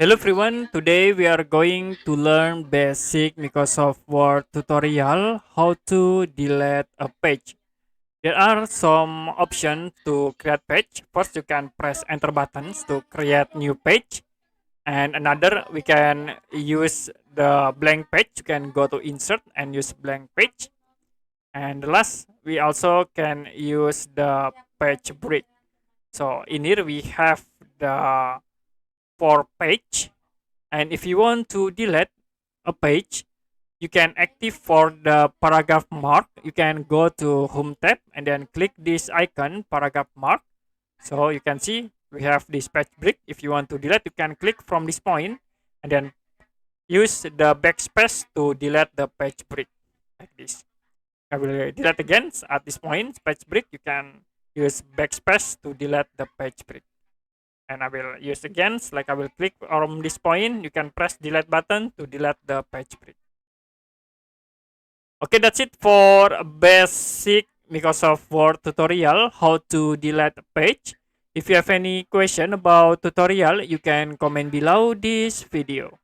Hello everyone, today we are going to learn basic Microsoft Word tutorial how to delete a page. There are some options to create page. First you can press enter buttons to create new page, and another we can use the blank page. You can go to insert and use blank page, and the last we also can use the page break. So in here we have the for page, and if you want to delete a page, you can active for the paragraph mark. You can go to home tab and then click this icon paragraph mark. So you can see we have this page break. If you want to delete, you can click from this point and then use the backspace to delete the page break like this. I will delete again at this point page break. You can use backspace to delete the page break. And I will use again, like I will click on this point. You can press delete button to delete the page break. Okay, that's it for a basic Microsoft Word tutorial how to delete a page. If you have any question about tutorial, you can comment below this video.